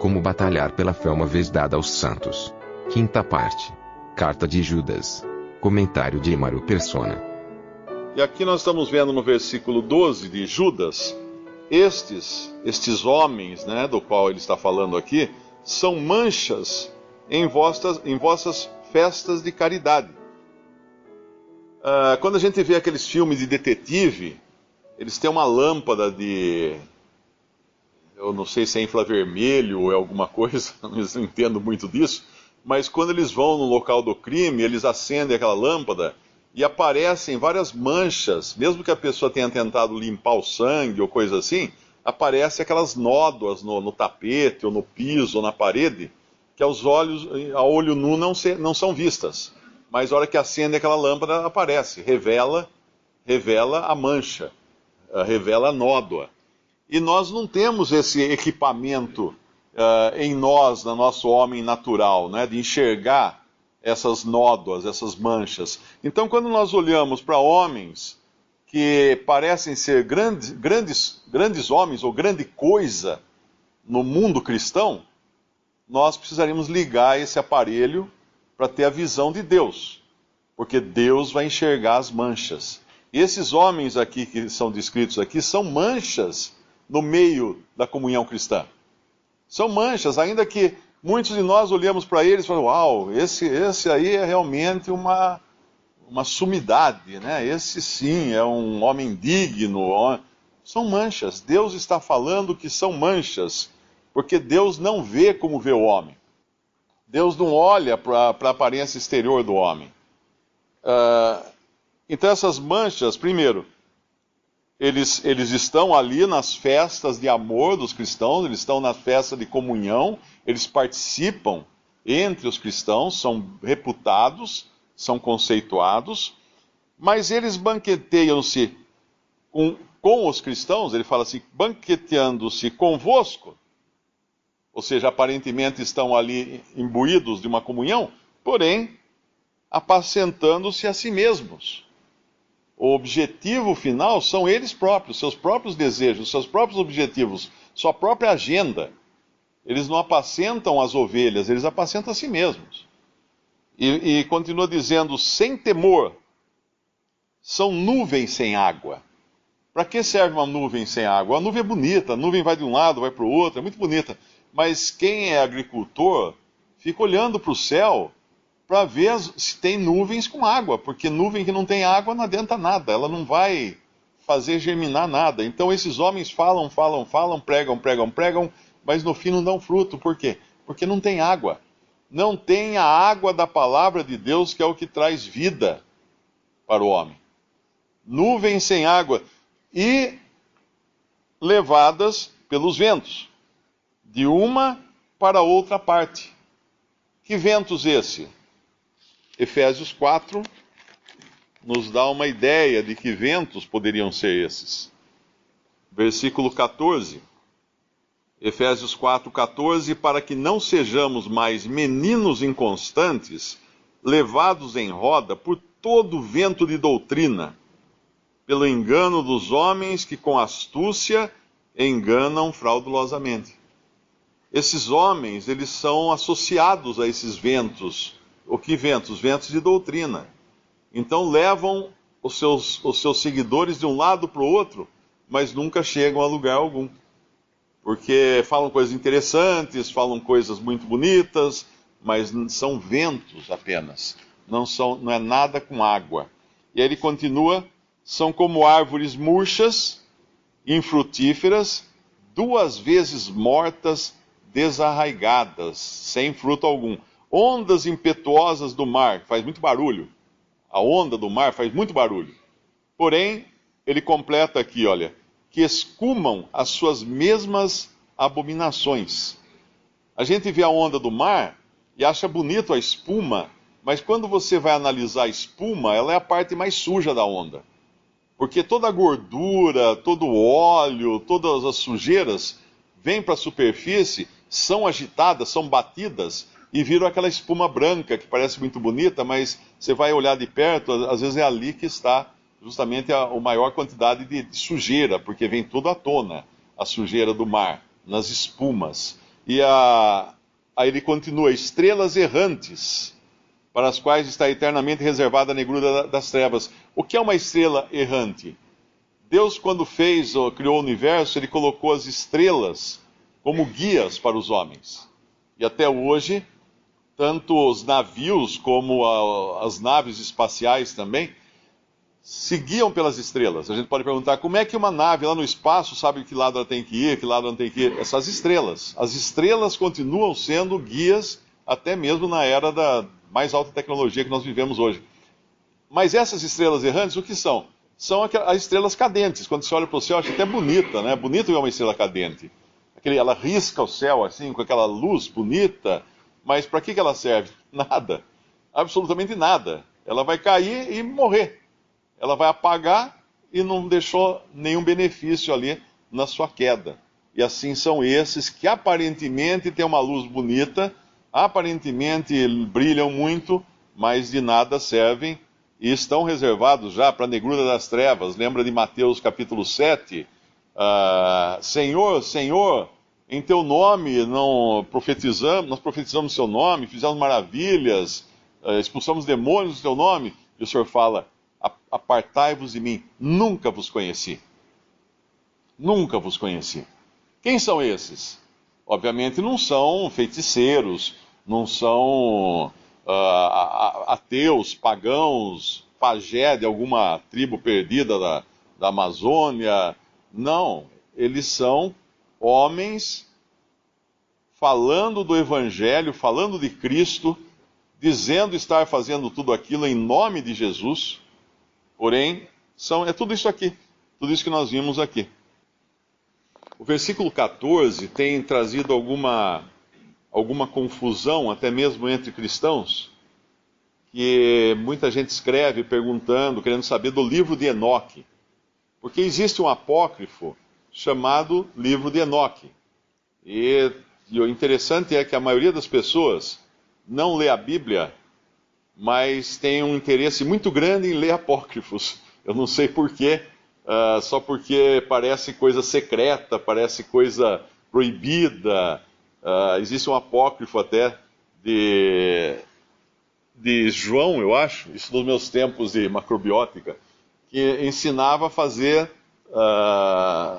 Como batalhar pela fé uma vez dada aos santos. Quinta parte. Carta de Judas. Comentário de Emaro Persona. E aqui nós estamos vendo no versículo 12 de Judas, estes homens, né, do qual ele está falando aqui, são manchas em vossas festas de caridade. Quando a gente vê aqueles filmes de detetive, eles têm uma lâmpada de... eu não sei se é infravermelho ou é alguma coisa, não entendo muito disso, mas quando eles vão no local do crime, eles acendem aquela lâmpada e aparecem várias manchas, mesmo que a pessoa tenha tentado limpar o sangue ou coisa assim, aparecem aquelas nódoas no tapete, ou no piso, ou na parede, que a olho nu não são vistas. Mas a hora que acende aquela lâmpada, aparece, revela a mancha, revela a nódoa. E nós não temos esse equipamento em nós, no nosso homem natural, né, de enxergar essas nódoas, essas manchas. Então, quando nós olhamos para homens que parecem ser grandes homens ou grande coisa no mundo cristão, nós precisaríamos ligar esse aparelho para ter a visão de Deus, porque Deus vai enxergar as manchas. E esses homens aqui que são descritos aqui são manchas no meio da comunhão cristã. São manchas, ainda que muitos de nós olhamos para eles e falamos, uau, esse aí é realmente uma sumidade, né? Esse sim é um homem digno. São manchas. Deus está falando que são manchas, porque Deus não vê como vê o homem. Deus não olha para a aparência exterior do homem. Então essas manchas, primeiro, eles estão ali nas festas de amor dos cristãos, eles estão na festa de comunhão, eles participam entre os cristãos, são reputados, são conceituados, mas eles banqueteiam-se com os cristãos, ele fala assim, banqueteando-se convosco, ou seja, aparentemente estão ali imbuídos de uma comunhão, porém, apacentando-se a si mesmos. O objetivo final são eles próprios, seus próprios desejos, seus próprios objetivos, sua própria agenda. Eles não apacentam as ovelhas, eles apacentam a si mesmos. E continua dizendo, sem temor, são nuvens sem água. Para que serve uma nuvem sem água? A nuvem é bonita, a nuvem vai de um lado, vai para o outro, é muito bonita. Mas quem é agricultor fica olhando para o céu para ver se tem nuvens com água, porque nuvem que não tem água não adianta nada, ela não vai fazer germinar nada. Então esses homens falam, pregam, mas no fim não dão fruto. Por quê? Porque não tem água. Não tem a água da palavra de Deus, que é o que traz vida para o homem. Nuvens sem água e levadas pelos ventos, de uma para outra parte. Que ventos esse? Efésios 4 nos dá uma ideia de que ventos poderiam ser esses. Versículo 14. Efésios 4:14, para que não sejamos mais meninos inconstantes, levados em roda por todo vento de doutrina, pelo engano dos homens que com astúcia enganam fraudulosamente. Esses homens, eles são associados a esses ventos. O que ventos? Ventos de doutrina. Então levam os seus seguidores de um lado para o outro, mas nunca chegam a lugar algum. Porque falam coisas interessantes, falam coisas muito bonitas, mas são ventos apenas. Não é nada com água. E aí ele continua, são como árvores murchas, infrutíferas, 2 vezes mortas, desarraigadas, sem fruto algum. Ondas impetuosas do mar, faz muito barulho. A onda do mar faz muito barulho. Porém, ele completa aqui, olha, que escumam as suas mesmas abominações. A gente vê a onda do mar e acha bonito a espuma, mas quando você vai analisar a espuma, ela é a parte mais suja da onda. Porque toda a gordura, todo o óleo, todas as sujeiras vêm para a superfície, são agitadas, são batidas e viram aquela espuma branca que parece muito bonita, mas você vai olhar de perto, às vezes é ali que está justamente a maior quantidade de sujeira, porque vem tudo à tona, a sujeira do mar, nas espumas. E aí ele continua: estrelas errantes, para as quais está eternamente reservada a negrura das trevas. O que é uma estrela errante? Deus, quando criou o universo, ele colocou as estrelas como guias para os homens. E até hoje, tanto os navios como as naves espaciais também se guiam pelas estrelas. A gente pode perguntar: como é que uma nave lá no espaço sabe que lado ela tem que ir, que lado ela não tem que ir? Essas estrelas. As estrelas continuam sendo guias até mesmo na era da mais alta tecnologia que nós vivemos hoje. Mas essas estrelas errantes, o que são? São as estrelas cadentes. Quando você olha para o céu, acha até bonita, né? Bonito ver uma estrela cadente. Ela risca o céu assim, com aquela luz bonita. Mas para que ela serve? Nada. Absolutamente nada. Ela vai cair e morrer. Ela vai apagar e não deixou nenhum benefício ali na sua queda. E assim são esses que aparentemente têm uma luz bonita, aparentemente brilham muito, mas de nada servem e estão reservados já para a negrura das trevas. Lembra de Mateus capítulo 7? Senhor, Senhor, em teu nome nós profetizamos seu nome, fizemos maravilhas, expulsamos demônios no teu nome. E o Senhor fala: apartai-vos de mim, nunca vos conheci. Nunca vos conheci. Quem são esses? Obviamente não são feiticeiros, não são ateus, pagãos, pajé de alguma tribo perdida da Amazônia. Não, eles são homens falando do Evangelho, falando de Cristo, dizendo estar fazendo tudo aquilo em nome de Jesus. Porém, é tudo isso aqui, tudo isso que nós vimos aqui. O versículo 14 tem trazido alguma confusão, até mesmo entre cristãos, que muita gente escreve perguntando, querendo saber do livro de Enoque. Porque existe um apócrifo chamado livro de Enoque. E o interessante é que a maioria das pessoas não lê a Bíblia, mas tem um interesse muito grande em ler apócrifos. Eu não sei porquê, só porque parece coisa secreta, parece coisa proibida. Existe um apócrifo até de João, eu acho, isso nos meus tempos de macrobiótica, que ensinava a fazer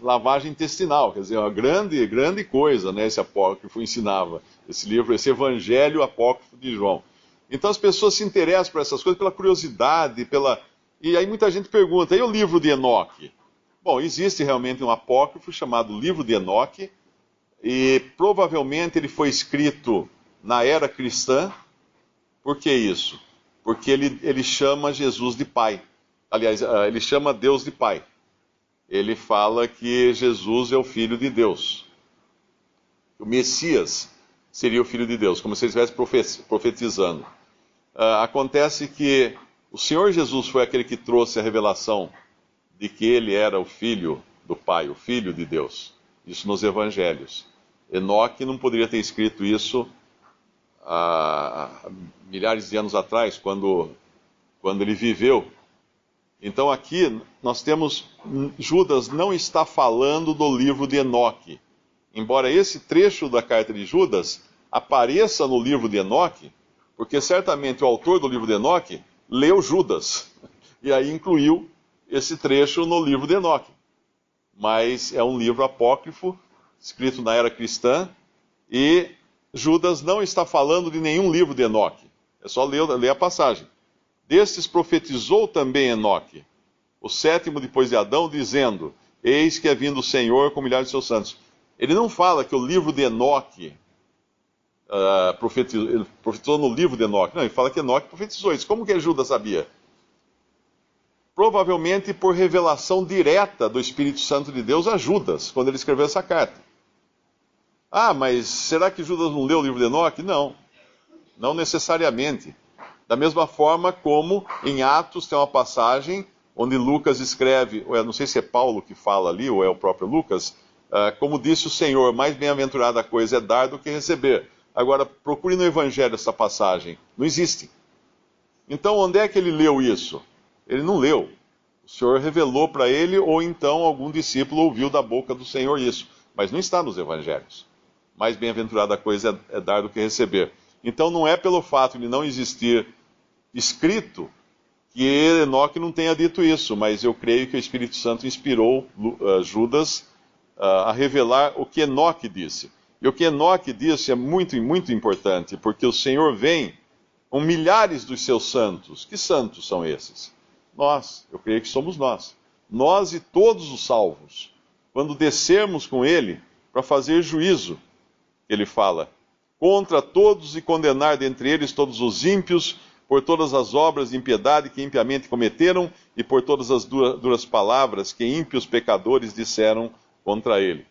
lavagem intestinal. Quer dizer, uma grande coisa, né, esse apócrifo ensinava. Esse livro, esse evangelho apócrifo de João. Então as pessoas se interessam por essas coisas pela curiosidade, e aí muita gente pergunta: e o livro de Enoque? Bom, existe realmente um apócrifo chamado livro de Enoque, e provavelmente ele foi escrito na era cristã. Por que isso? Porque ele chama Jesus de Pai. Aliás, ele chama Deus de Pai. Ele fala que Jesus é o Filho de Deus. O Messias seria o Filho de Deus, como se ele estivesse profetizando. Acontece que o Senhor Jesus foi aquele que trouxe a revelação de que ele era o Filho do Pai, o Filho de Deus. Isso nos Evangelhos. Enoque não poderia ter escrito isso há milhares de anos atrás, quando ele viveu. Então aqui nós temos, Judas não está falando do livro de Enoque. Embora esse trecho da carta de Judas apareça no livro de Enoque, porque certamente o autor do livro de Enoque leu Judas, e aí incluiu esse trecho no livro de Enoque. Mas é um livro apócrifo, escrito na era cristã, e Judas não está falando de nenhum livro de Enoque. É só ler a passagem. Destes profetizou também Enoque, o sétimo depois de Adão, dizendo: eis que é vindo o Senhor com milhares de seus santos. Ele não fala que o livro de Enoque profetizou no livro de Enoque. Não, ele fala que Enoque profetizou isso. Como que Judas sabia? Provavelmente por revelação direta do Espírito Santo de Deus a Judas, quando ele escreveu essa carta. Mas será que Judas não leu o livro de Enoque? Não, não necessariamente. Da mesma forma como em Atos tem uma passagem onde Lucas escreve, ou não sei se é Paulo que fala ali, ou é o próprio Lucas, como disse o Senhor: mais bem-aventurada coisa é dar do que receber. Agora, procure no Evangelho essa passagem. Não existe. Então, onde é que ele leu isso? Ele não leu. O Senhor revelou para ele, ou então algum discípulo ouviu da boca do Senhor isso. Mas não está nos Evangelhos. mais bem-aventurada coisa é dar do que receber. Então não é pelo fato de não existir escrito que Enoque não tenha dito isso, mas eu creio que o Espírito Santo inspirou Judas a revelar o que Enoque disse. E o que Enoque disse é muito, muito importante, porque o Senhor vem com milhares dos seus santos. Que santos são esses? Nós, eu creio que somos nós. Nós e todos os salvos. Quando descermos com ele para fazer juízo, ele fala, contra todos e condenar dentre eles todos os ímpios, por todas as obras de impiedade que impiamente cometeram e por todas as duras palavras que ímpios pecadores disseram contra ele.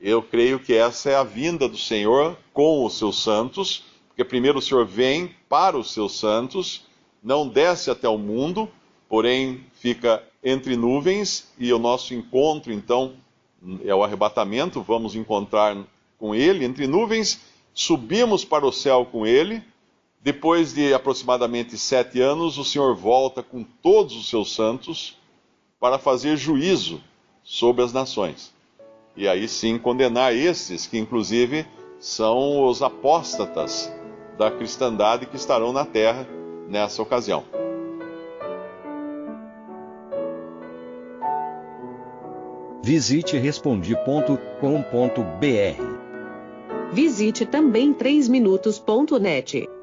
Eu creio que essa é a vinda do Senhor com os seus santos, porque primeiro o Senhor vem para os seus santos, não desce até o mundo, porém fica entre nuvens, e o nosso encontro, então, é o arrebatamento, vamos encontrar com ele entre nuvens, subimos para o céu com ele. Depois de aproximadamente 7 anos, o Senhor volta com todos os seus santos para fazer juízo sobre as nações. E aí sim condenar esses que inclusive são os apóstatas da cristandade que estarão na terra nessa ocasião. Visite Respondi.com.br. Visite também 3minutos.net.